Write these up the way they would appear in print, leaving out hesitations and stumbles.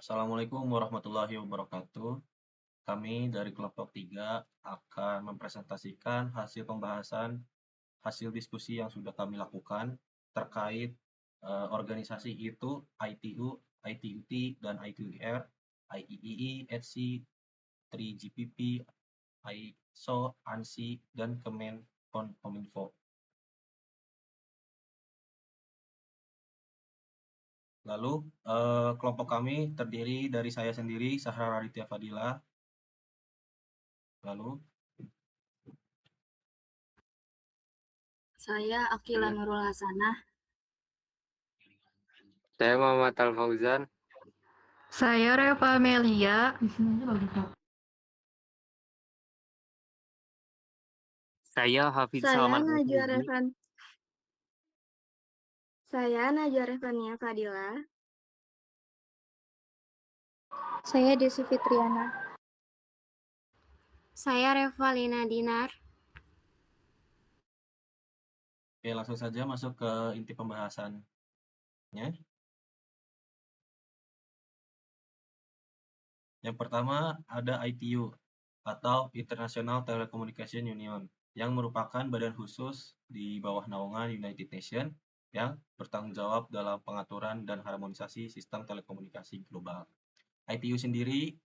Assalamualaikum warahmatullahi wabarakatuh. Kami dari kelompok 3 akan mempresentasikan hasil pembahasan, hasil diskusi yang sudah kami lakukan terkait organisasi itu ITU, ITUT, dan ITUR, IEEE, ETSI, 3GPP, ISO, ANSI, dan Kominfo. Lalu, kelompok kami terdiri dari saya sendiri, Sahra Raditya Fadila. Lalu, Saya Akila Nurul Hasanah. Saya Muhammad Al Fauzan. Saya Reva Melia. Saya Hafid Saya Salman Najwa Al-Fauzi. Revan. Saya Najwa Revania Fadila. Saya Desi Fitriana. Saya Revalina Dinar. Oke, langsung saja masuk ke inti pembahasannya. Yang pertama ada ITU atau International Telecommunication Union yang merupakan badan khusus di bawah naungan United Nations yang bertanggung jawab dalam pengaturan dan harmonisasi sistem telekomunikasi global. ITU sendiri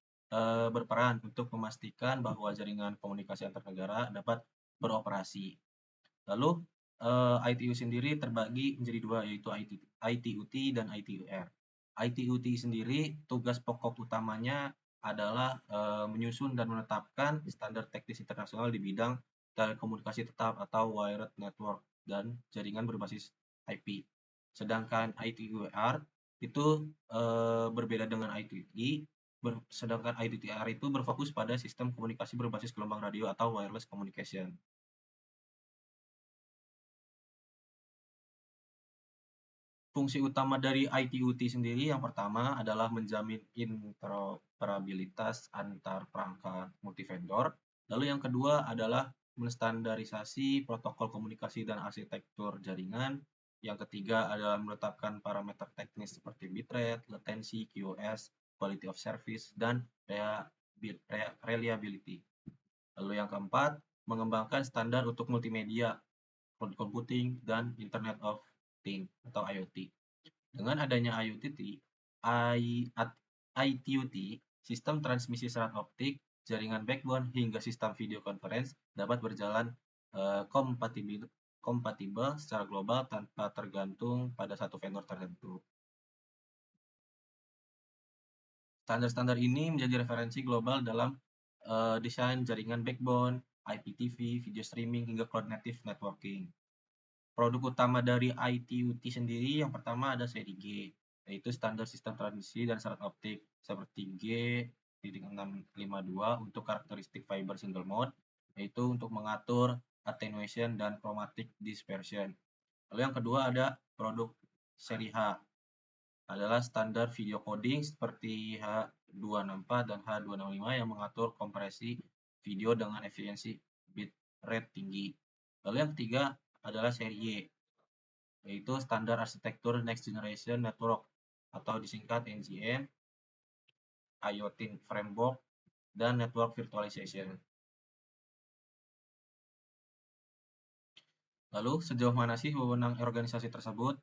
berperan untuk memastikan bahwa jaringan komunikasi antar negara dapat beroperasi. Lalu ITU sendiri terbagi menjadi dua, yaitu ITUT dan ITUR. ITUT sendiri tugas pokok utamanya adalah menyusun dan menetapkan standar teknis internasional di bidang telekomunikasi tetap atau wired network dan jaringan berbasis IP. Sedangkan ITUR itu berbeda dengan ITUT, sedangkan ITUR itu berfokus pada sistem komunikasi berbasis gelombang radio atau wireless communication. Fungsi utama dari ITUT sendiri yang pertama adalah menjamin interoperabilitas antar perangkat multivendor. Lalu yang kedua adalah menstandarisasi protokol komunikasi dan arsitektur jaringan. Yang ketiga adalah menetapkan parameter teknis seperti bitrate, latensi, QoS, quality of service, dan reliability. Lalu yang keempat, mengembangkan standar untuk multimedia, cloud computing, dan Internet of Things atau IoT. Dengan adanya ITUT, sistem transmisi serat optik, jaringan backbone, hingga sistem video conference dapat berjalan kompatibel secara global tanpa tergantung pada satu vendor tertentu. Standar-standar ini menjadi referensi global dalam desain jaringan backbone, IPTV, video streaming, hingga cloud native networking. Produk utama dari ITUT sendiri yang pertama ada seri G, yaitu standar sistem transmisi dan serat optik seperti G.652 untuk karakteristik fiber single mode, yaitu untuk mengatur attenuation dan chromatic dispersion. Lalu yang kedua ada produk seri H, adalah standar video coding seperti H264 dan H265 yang mengatur kompresi video dengan efisiensi bitrate tinggi. Lalu yang ketiga adalah seri Y, yaitu standar arsitektur Next Generation Network atau disingkat NGN, IoT Framework, dan Network Virtualization. Lalu sejauh mana sih wewenang organisasi tersebut?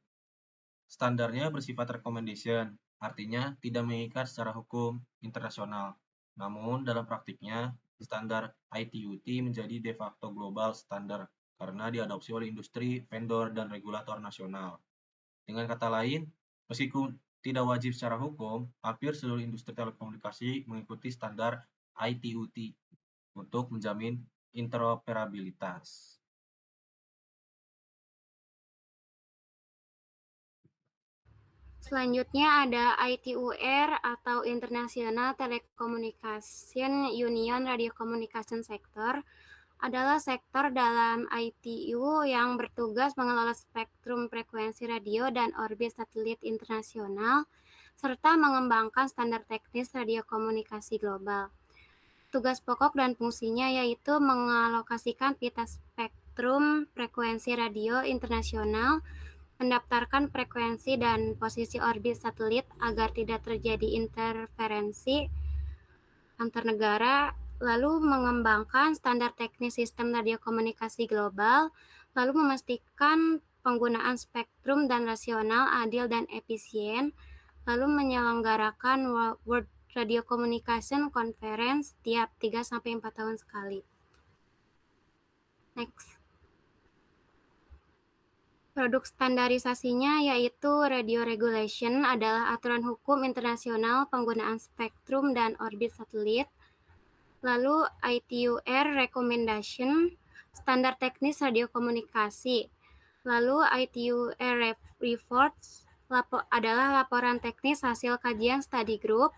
Standarnya bersifat recommendation, artinya tidak mengikat secara hukum internasional. Namun dalam praktiknya, standar ITUT menjadi de facto global standar karena diadopsi oleh industri, vendor, dan regulator nasional. Dengan kata lain, meskipun tidak wajib secara hukum, hampir seluruh industri telekomunikasi mengikuti standar ITUT untuk menjamin interoperabilitas. Selanjutnya ada ITUR atau International Telecommunication Union Radio Communication Sector. Adalah sektor dalam ITU yang bertugas mengelola spektrum frekuensi radio dan orbit satelit internasional, serta mengembangkan standar teknis radio komunikasi global. Tugas pokok dan fungsinya yaitu mengalokasikan pita spektrum frekuensi radio internasional, mendaftarkan frekuensi dan posisi orbit satelit agar tidak terjadi interferensi antar negara, lalu mengembangkan standar teknis sistem radiokomunikasi global, lalu memastikan penggunaan spektrum dan rasional, adil, dan efisien, lalu menyelenggarakan World Radio Communication Conference tiap 3-4 tahun sekali. Next. Produk standarisasinya yaitu Radio Regulation adalah aturan hukum internasional penggunaan spektrum dan orbit satelit. Lalu ITUR Recommendation, standar teknis radiokomunikasi. Lalu ITUR Reports adalah laporan teknis hasil kajian study group.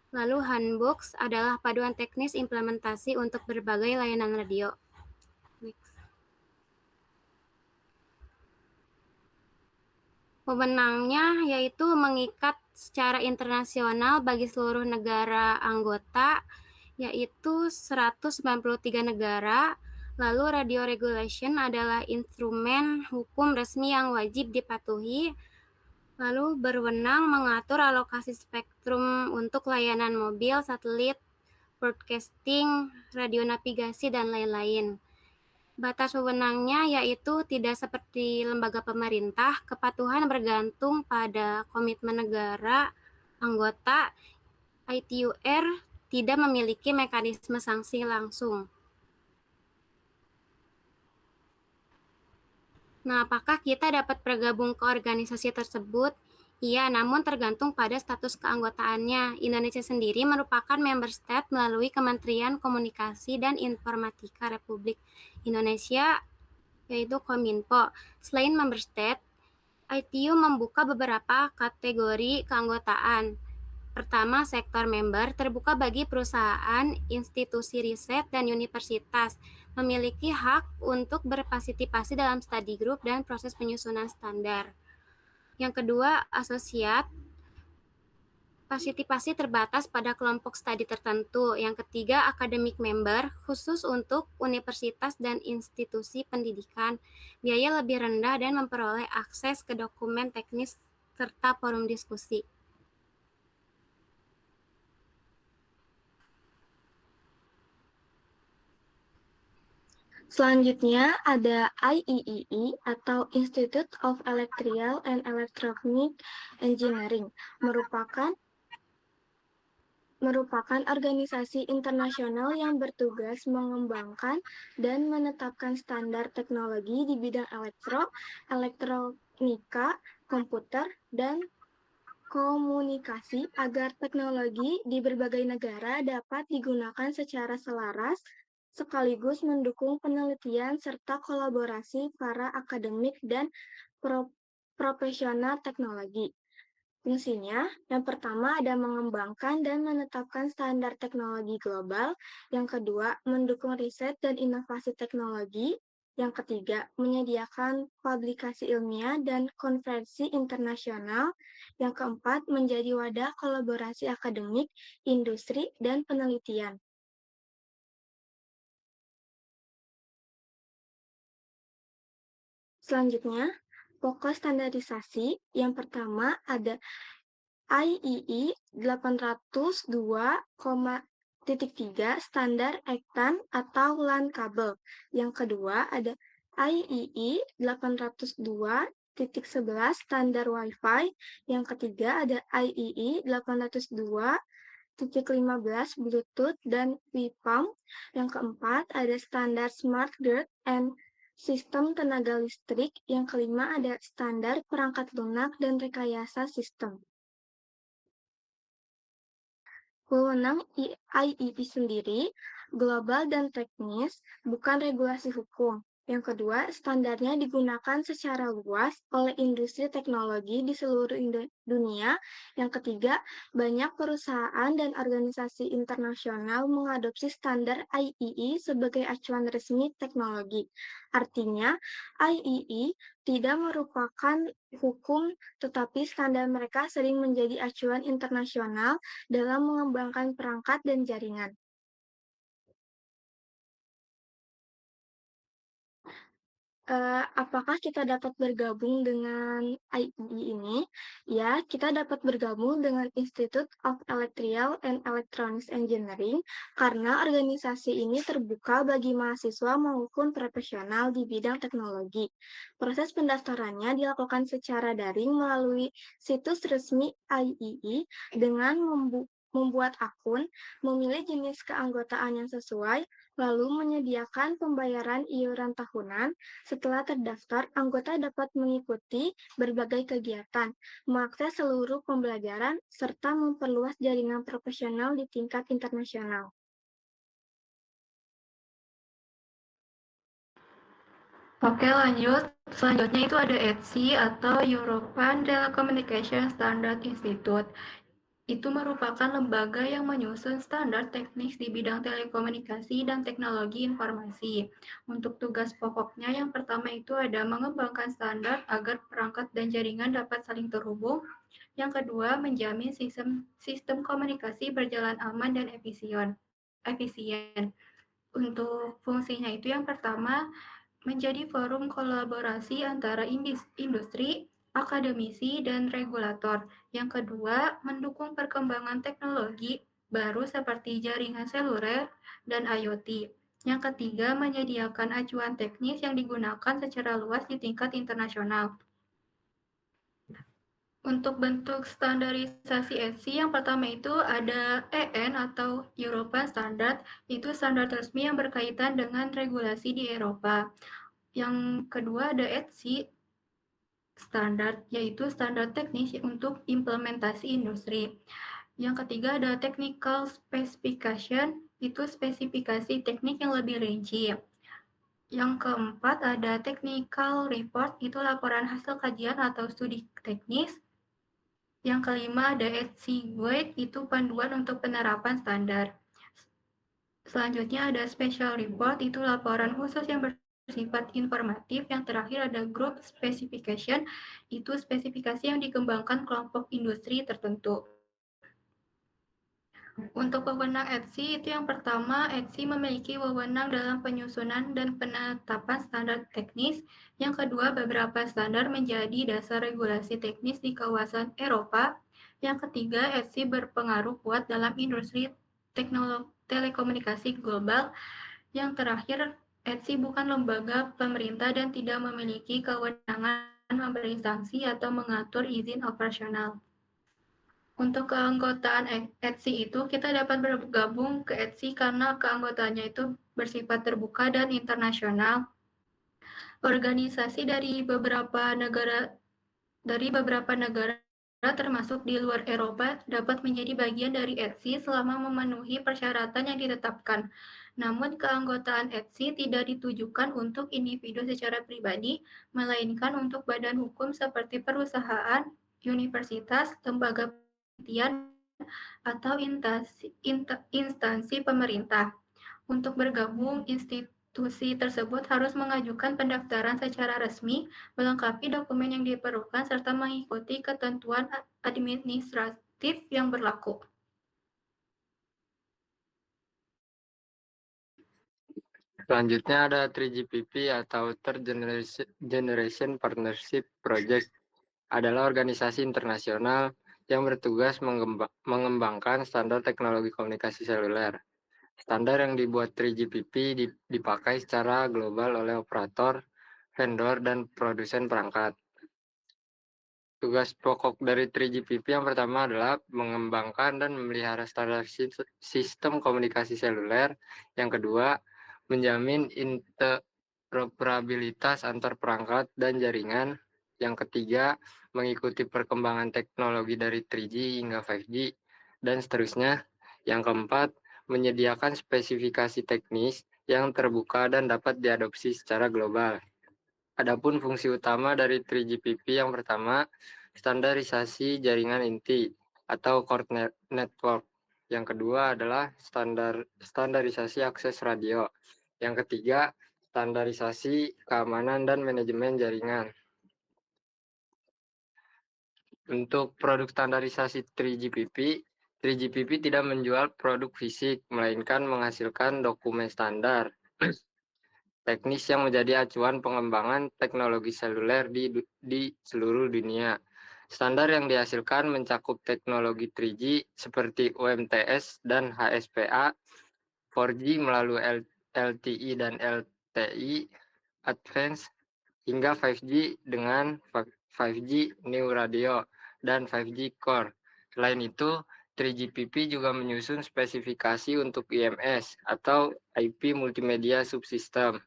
Lalu Handbooks adalah paduan teknis implementasi untuk berbagai layanan radio. Next. Wewenangnya yaitu mengikat secara internasional bagi seluruh negara anggota, yaitu 193 negara. Lalu Radio Regulation adalah instrumen hukum resmi yang wajib dipatuhi. Lalu berwenang mengatur alokasi spektrum untuk layanan mobil, satelit, broadcasting, radio navigasi, dan lain-lain. Batas wewenangnya yaitu tidak seperti lembaga pemerintah, kepatuhan bergantung pada komitmen negara anggota. ITUR tidak memiliki mekanisme sanksi langsung. Nah, apakah kita dapat bergabung ke organisasi tersebut? Iya, namun tergantung pada status keanggotaannya. Indonesia sendiri merupakan member state melalui Kementerian Komunikasi dan Informatika Republik Indonesia, yaitu Kominfo. Selain member state, ITU membuka beberapa kategori keanggotaan. Pertama, sektor member terbuka bagi perusahaan, institusi riset, dan universitas memiliki hak untuk berpartisipasi dalam study group dan proses penyusunan standar. Yang kedua, asosiat, partisipasi terbatas pada kelompok studi tertentu. Yang ketiga, academic member, khusus untuk universitas dan institusi pendidikan. Biaya lebih rendah dan memperoleh akses ke dokumen teknis serta forum diskusi. Selanjutnya ada IEEE atau Institute of Electrical and Electronic Engineering, merupakan organisasi internasional yang bertugas mengembangkan dan menetapkan standar teknologi di bidang elektronika, komputer, dan komunikasi agar teknologi di berbagai negara dapat digunakan secara selaras sekaligus mendukung penelitian serta kolaborasi para akademik dan profesional teknologi. Fungsinya, yang pertama ada mengembangkan dan menetapkan standar teknologi global, yang kedua mendukung riset dan inovasi teknologi, yang ketiga menyediakan publikasi ilmiah dan konferensi internasional, yang keempat menjadi wadah kolaborasi akademik, industri, dan penelitian. Selanjutnya, pokok standarisasi. Yang pertama ada IEE 802,3 standar ECTAN atau LAN kabel. Yang kedua ada IEE 802.11 standar Wi-Fi. Yang ketiga ada IEE 802.15 Bluetooth dan WPAM. Yang keempat ada standar Smart Grid and sistem tenaga listrik. Yang kelima ada standar perangkat lunak dan rekayasa sistem. Wewenang IEP sendiri, global dan teknis, bukan regulasi hukum. Yang kedua, standarnya digunakan secara luas oleh industri teknologi di seluruh dunia. Yang ketiga, banyak perusahaan dan organisasi internasional mengadopsi standar IEE sebagai acuan resmi teknologi. Artinya, IEE tidak merupakan hukum, tetapi standar mereka sering menjadi acuan internasional dalam mengembangkan perangkat dan jaringan. Apakah kita dapat bergabung dengan IEE ini? Ya, kita dapat bergabung dengan Institute of Electrical and Electronics Engineering karena organisasi ini terbuka bagi mahasiswa maupun profesional di bidang teknologi. Proses pendaftarannya dilakukan secara daring melalui situs resmi IEE dengan membuat akun, memilih jenis keanggotaan yang sesuai, lalu menyediakan pembayaran iuran tahunan. Setelah terdaftar, anggota dapat mengikuti berbagai kegiatan, mengakses seluruh pembelajaran, serta memperluas jaringan profesional di tingkat internasional. Oke, lanjut. Selanjutnya itu ada ETSI atau European Telecommunication Standard Institute. Itu merupakan lembaga yang menyusun standar teknis di bidang telekomunikasi dan teknologi informasi. Untuk tugas pokoknya yang pertama itu ada mengembangkan standar agar perangkat dan jaringan dapat saling terhubung. Yang kedua, menjamin sistem komunikasi berjalan aman dan efisien. Untuk fungsinya itu yang pertama, menjadi forum kolaborasi antara industri, akademisi, dan regulator. Yang kedua, mendukung perkembangan teknologi baru seperti jaringan seluler dan IoT. Yang ketiga, menyediakan acuan teknis yang digunakan secara luas di tingkat internasional. Untuk bentuk standarisasi ETSI yang pertama itu ada EN atau European Standard, itu standar resmi yang berkaitan dengan regulasi di Eropa. Yang kedua ada ETSI standar, yaitu standar teknis untuk implementasi industri. Yang ketiga ada technical specification, itu spesifikasi teknik yang lebih rinci. Yang keempat ada technical report, itu laporan hasil kajian atau studi teknis. Yang kelima ada ETSI Guide, itu panduan untuk penerapan standar. Selanjutnya ada special report, itu laporan khusus yang bersifat informatif. Yang terakhir ada group specification, itu spesifikasi yang dikembangkan kelompok industri tertentu. Untuk wewenang ETSI itu yang pertama, ETSI memiliki wewenang dalam penyusunan dan penetapan standar teknis. Yang kedua, beberapa standar menjadi dasar regulasi teknis di kawasan Eropa. Yang ketiga, ETSI berpengaruh kuat dalam industri telekomunikasi global. Yang terakhir, ETSI bukan lembaga pemerintah dan tidak memiliki kewenangan memberi sanksi atau mengatur izin operasional. Untuk keanggotaan ETSI itu, kita dapat bergabung ke ETSI karena keanggotaannya itu bersifat terbuka dan internasional. Organisasi dari beberapa negara termasuk di luar Eropa dapat menjadi bagian dari ETSI selama memenuhi persyaratan yang ditetapkan. Namun keanggotaan ETSI tidak ditujukan untuk individu secara pribadi, melainkan untuk badan hukum seperti perusahaan, universitas, lembaga penelitian, atau instansi pemerintah. Untuk bergabung, institusi tersebut harus mengajukan pendaftaran secara resmi, melengkapi dokumen yang diperlukan, serta mengikuti ketentuan administratif yang berlaku. Selanjutnya ada 3GPP atau Third Generation Partnership Project. Adalah organisasi internasional yang bertugas mengembangkan standar teknologi komunikasi seluler. Standar yang dibuat 3GPP dipakai secara global oleh operator, vendor, dan produsen perangkat. Tugas pokok dari 3GPP yang pertama adalah mengembangkan dan memelihara standar sistem komunikasi seluler. Yang kedua, menjamin interoperabilitas antar perangkat dan jaringan. Yang ketiga, mengikuti perkembangan teknologi dari 3G hingga 5G, dan seterusnya. Yang keempat, menyediakan spesifikasi teknis yang terbuka dan dapat diadopsi secara global. Adapun fungsi utama dari 3GPP yang pertama, standarisasi jaringan inti atau core network. Yang kedua adalah standarisasi akses radio. Yang ketiga, standarisasi keamanan dan manajemen jaringan. Untuk produk standarisasi 3GPP tidak menjual produk fisik, melainkan menghasilkan dokumen standar teknis yang menjadi acuan pengembangan teknologi seluler di seluruh dunia. Standar yang dihasilkan mencakup teknologi 3G seperti UMTS dan HSPA, 4G melalui LTE dan LTI Advanced, hingga 5G dengan 5G New Radio dan 5G Core. Selain itu, 3GPP juga menyusun spesifikasi untuk IMS atau IP Multimedia Subsystem,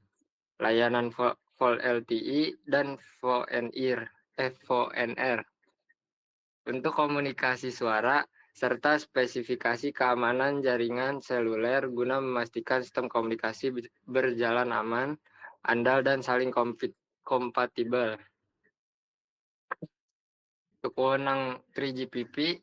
layanan VoLTE LTE dan VoNR untuk komunikasi suara, serta spesifikasi keamanan jaringan seluler guna memastikan sistem komunikasi berjalan aman, andal, dan saling kompatibel. Untuk wewenang 3GPP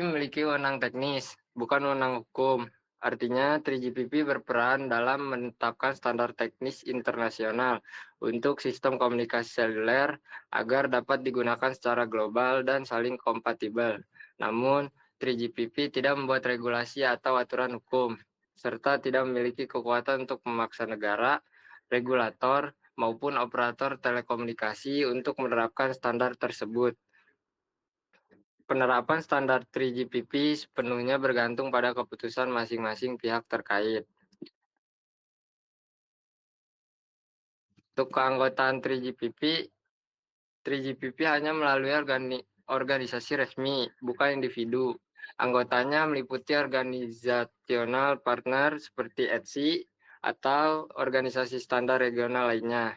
memiliki wewenang teknis, bukan wewenang hukum. Artinya, 3GPP berperan dalam menetapkan standar teknis internasional untuk sistem komunikasi seluler agar dapat digunakan secara global dan saling kompatibel. Namun, 3GPP tidak membuat regulasi atau aturan hukum, serta tidak memiliki kekuatan untuk memaksa negara, regulator, maupun operator telekomunikasi untuk menerapkan standar tersebut. Penerapan standar 3GPP sepenuhnya bergantung pada keputusan masing-masing pihak terkait. Untuk keanggotaan 3GPP hanya melalui organisasi resmi, bukan individu. Anggotanya meliputi organisasional partner seperti ETSI atau organisasi standar regional lainnya,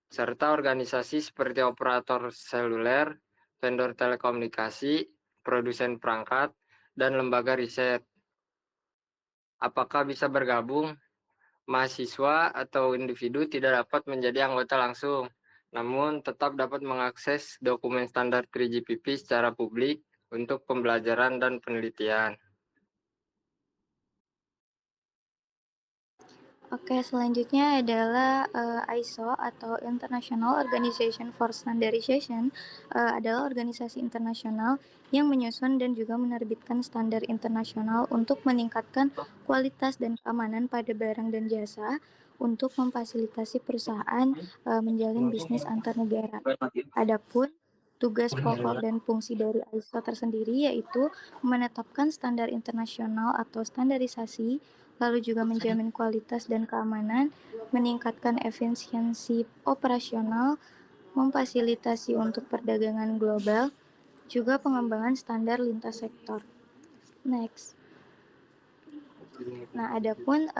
serta organisasi seperti operator seluler, vendor telekomunikasi, produsen perangkat, dan lembaga riset. Apakah bisa bergabung? Mahasiswa atau individu tidak dapat menjadi anggota langsung, namun tetap dapat mengakses dokumen standar 3GPP secara publik untuk pembelajaran dan penelitian. Oke, selanjutnya adalah ISO atau International Organization for Standardization, adalah organisasi internasional yang menyusun dan juga menerbitkan standar internasional untuk meningkatkan kualitas dan keamanan pada barang dan jasa untuk memfasilitasi perusahaan menjalin bisnis antar negara. Adapun tugas pokok dan fungsi dari ISO tersendiri yaitu menetapkan standar internasional atau standarisasi, lalu juga menjamin kualitas dan keamanan, meningkatkan efisiensi operasional, memfasilitasi untuk perdagangan global, juga pengembangan standar lintas sektor. Next. Nah, adapun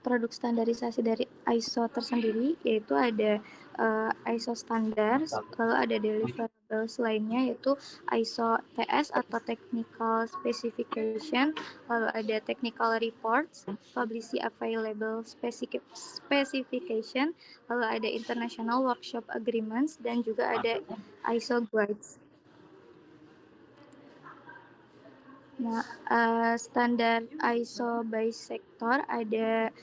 produk standarisasi dari ISO tersendiri yaitu ada ISO standards, lalu ada deliverables lainnya yaitu ISO TS atau Technical Specification, lalu ada Technical Reports, Publicly Available Specification, lalu ada International Workshop Agreements, dan juga ada ISO Guides. Nah, standar ISO by sektor ada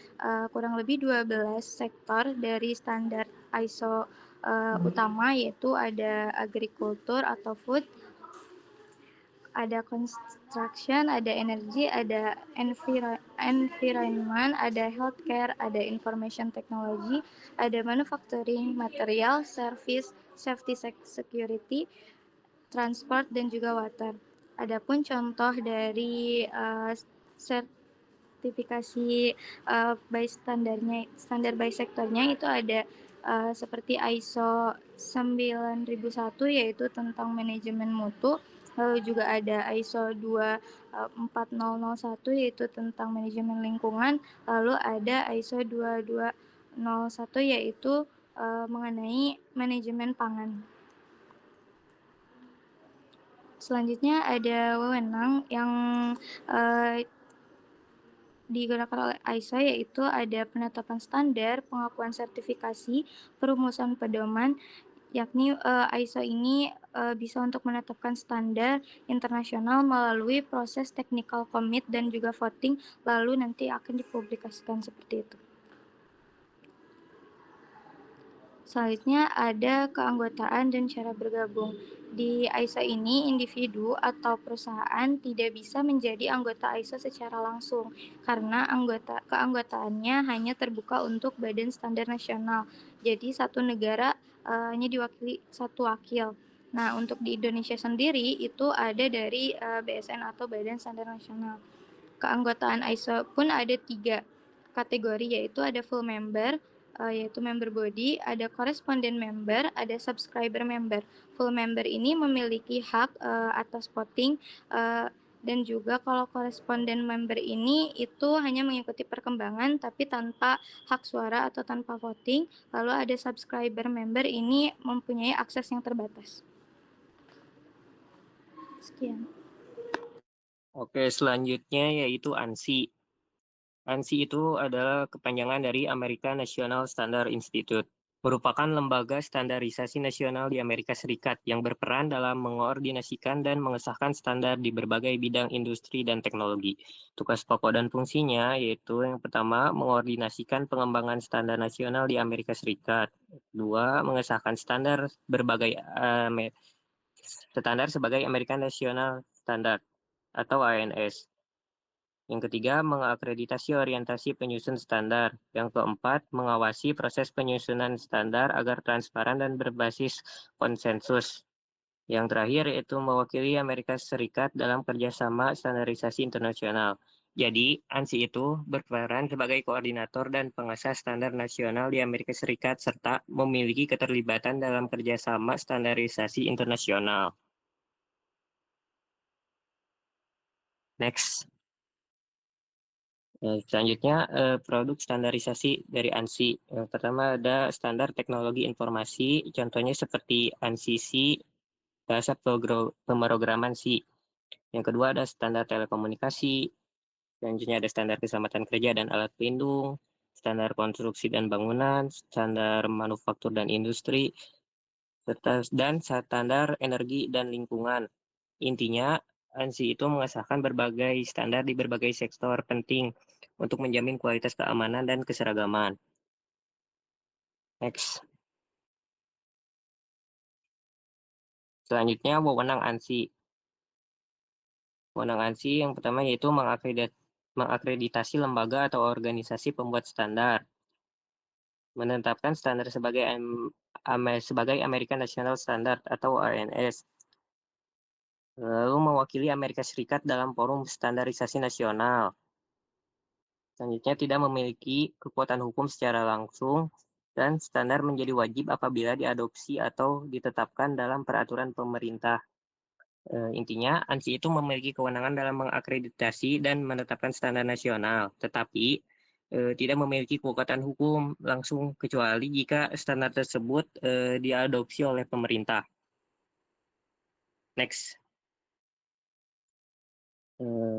kurang lebih 12 sektor dari standar ISO utama, yaitu ada agrikultur atau food, ada construction, ada energy, ada environment, ada healthcare, ada information technology, ada manufacturing, material, service, safety security, transport, dan juga water. Adapun contoh dari sertifikasi by standar by sektornya itu ada seperti ISO 9001 yaitu tentang manajemen mutu, lalu juga ada ISO 24001 yaitu tentang manajemen lingkungan, lalu ada ISO 2201 yaitu mengenai manajemen pangan. Selanjutnya ada wewenang yang digunakan oleh ISO, yaitu ada penetapan standar, pengakuan sertifikasi, perumusan pedoman, yakni ISO ini bisa untuk menetapkan standar internasional melalui proses technical commit dan juga voting, lalu nanti akan dipublikasikan seperti itu. Selanjutnya ada keanggotaan dan cara bergabung. Di ISO ini, individu atau perusahaan tidak bisa menjadi anggota ISO secara langsung karena keanggotaannya hanya terbuka untuk badan standar nasional. Jadi satu negara hanya diwakili satu wakil. Nah, untuk di Indonesia sendiri itu ada dari BSN atau Badan Standar Nasional. Keanggotaan ISO pun ada 3 kategori, yaitu ada full member, yaitu member body, ada correspondent member, ada subscriber member. Full member ini memiliki hak atas voting, dan juga kalau correspondent member ini itu hanya mengikuti perkembangan tapi tanpa hak suara atau tanpa voting. Lalu ada subscriber member ini mempunyai akses yang terbatas. Sekian. Oke, selanjutnya yaitu ANSI. ANSI itu adalah kepanjangan dari American National Standard Institute, merupakan lembaga standarisasi nasional di Amerika Serikat yang berperan dalam mengoordinasikan dan mengesahkan standar di berbagai bidang industri dan teknologi. Tugas pokok dan fungsinya yaitu yang pertama, mengoordinasikan pengembangan standar nasional di Amerika Serikat. Dua, mengesahkan standar sebagai American National Standard atau ANS. Yang ketiga, mengakreditasi orientasi penyusun standar. Yang keempat, mengawasi proses penyusunan standar agar transparan dan berbasis konsensus. Yang terakhir, yaitu mewakili Amerika Serikat dalam kerjasama standarisasi internasional. Jadi, ANSI itu berperan sebagai koordinator dan pengasas standar nasional di Amerika Serikat serta memiliki keterlibatan dalam kerjasama standarisasi internasional. Next. Selanjutnya, produk standarisasi dari ANSI. Yang pertama ada standar teknologi informasi, contohnya seperti ANSI C, bahasa pemrograman C. Yang kedua ada standar telekomunikasi, selanjutnya ada standar keselamatan kerja dan alat pelindung, standar konstruksi dan bangunan, standar manufaktur dan industri, dan standar energi dan lingkungan. Intinya, ANSI itu mengesahkan berbagai standar di berbagai sektor penting untuk menjamin kualitas keamanan dan keseragaman. Next. Selanjutnya, wewenang ANSI. Wewenang ANSI yang pertama yaitu mengakreditasi lembaga atau organisasi pembuat standar, menetapkan standar sebagai American National Standard atau ANS, lalu mewakili Amerika Serikat dalam forum standarisasi nasional. Selanjutnya, tidak memiliki kekuatan hukum secara langsung, dan standar menjadi wajib apabila diadopsi atau ditetapkan dalam peraturan pemerintah. Intinya, ANSI itu memiliki kewenangan dalam mengakreditasi dan menetapkan standar nasional, tetapi tidak memiliki kekuatan hukum langsung kecuali jika standar tersebut diadopsi oleh pemerintah. Next.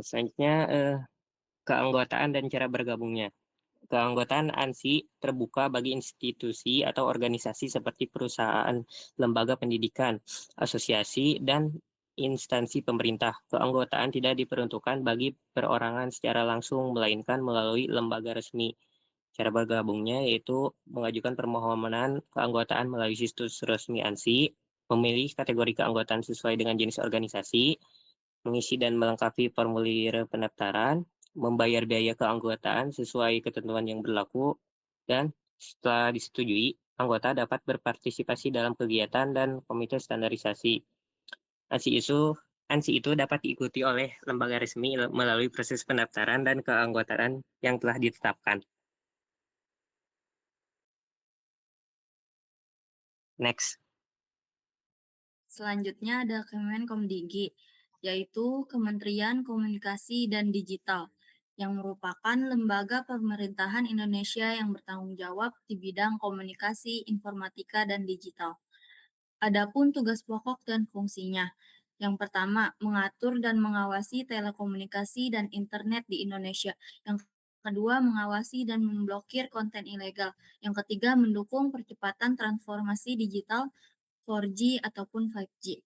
Selanjutnya, keanggotaan dan cara bergabungnya. Keanggotaan ANSI terbuka bagi institusi atau organisasi seperti perusahaan, lembaga pendidikan, asosiasi, dan instansi pemerintah. Keanggotaan tidak diperuntukkan bagi perorangan secara langsung, melainkan melalui lembaga resmi. Cara bergabungnya yaitu mengajukan permohonan keanggotaan melalui situs resmi ANSI, memilih kategori keanggotaan sesuai dengan jenis organisasi, mengisi dan melengkapi formulir pendaftaran, membayar biaya keanggotaan sesuai ketentuan yang berlaku, dan setelah disetujui, anggota dapat berpartisipasi dalam kegiatan dan komite standarisasi. ANSI itu dapat diikuti oleh lembaga resmi melalui proses pendaftaran dan keanggotaan yang telah ditetapkan. Next. Selanjutnya ada Kemenkomdigi, yaitu Kementerian Komunikasi dan Digital, yang merupakan lembaga pemerintahan Indonesia yang bertanggung jawab di bidang komunikasi, informatika, dan digital. Adapun tugas pokok dan fungsinya, yang pertama, mengatur dan mengawasi telekomunikasi dan internet di Indonesia. Yang kedua, mengawasi dan memblokir konten ilegal. Yang ketiga, mendukung percepatan transformasi digital 4G ataupun 5G.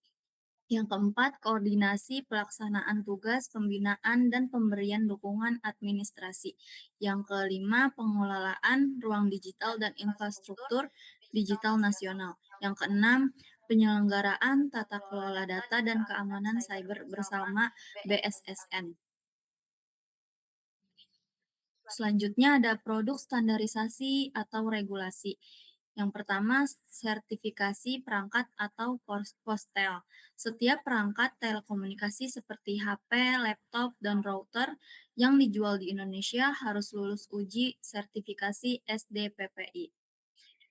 Yang keempat, koordinasi pelaksanaan tugas, pembinaan, dan pemberian dukungan administrasi. Yang kelima, pengelolaan ruang digital dan infrastruktur. digital nasional. Yang keenam, penyelenggaraan tata kelola data dan keamanan cyber bersama BSSN. Selanjutnya ada produk standarisasi atau regulasi. Yang pertama, sertifikasi perangkat atau postel. Setiap perangkat telekomunikasi seperti HP, laptop, dan router yang dijual di Indonesia harus lulus uji sertifikasi SDPPI.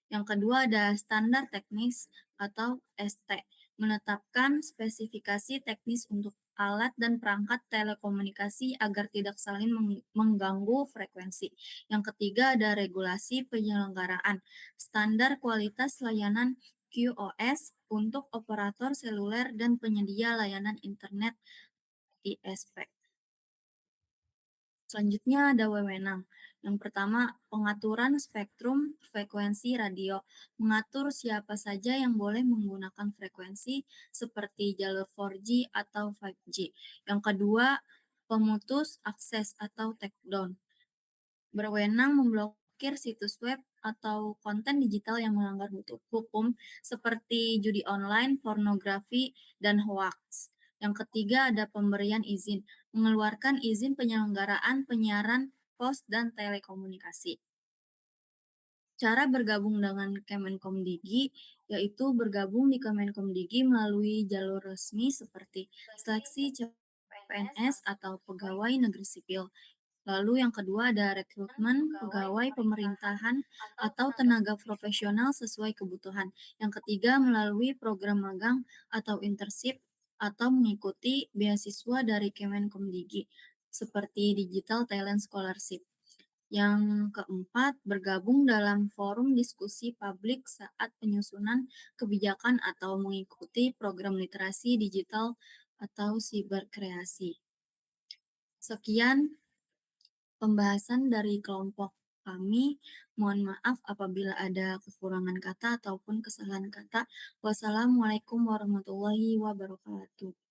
Yang kedua ada standar teknis atau ST, menetapkan spesifikasi teknis untuk alat dan perangkat telekomunikasi agar tidak saling mengganggu frekuensi. Yang ketiga ada regulasi penyelenggaraan, standar kualitas layanan QoS untuk operator seluler dan penyedia layanan internet ISP. Selanjutnya ada wewenang. Yang pertama, pengaturan spektrum frekuensi radio, mengatur siapa saja yang boleh menggunakan frekuensi seperti jalur 4G atau 5G. Yang kedua, pemutus akses atau takedown, berwenang memblokir situs web atau konten digital yang melanggar hukum seperti judi online, pornografi, dan hoax. Yang ketiga ada pemberian izin, mengeluarkan izin penyelenggaraan penyiaran pos dan telekomunikasi. Cara bergabung dengan Kemenkomdigi yaitu bergabung di Kemenkomdigi melalui jalur resmi seperti seleksi CPNS atau pegawai negeri sipil. Lalu yang kedua ada rekrutmen pegawai pemerintahan atau tenaga profesional sesuai kebutuhan. Yang ketiga melalui program magang atau internship atau mengikuti beasiswa dari Kemenkomdigi seperti Digital Talent Scholarship. Yang keempat, bergabung dalam forum diskusi publik saat penyusunan kebijakan atau mengikuti program literasi digital atau siberkreasi. Sekian pembahasan dari kelompok kami. Mohon maaf apabila ada kekurangan kata ataupun kesalahan kata. Wassalamualaikum warahmatullahi wabarakatuh.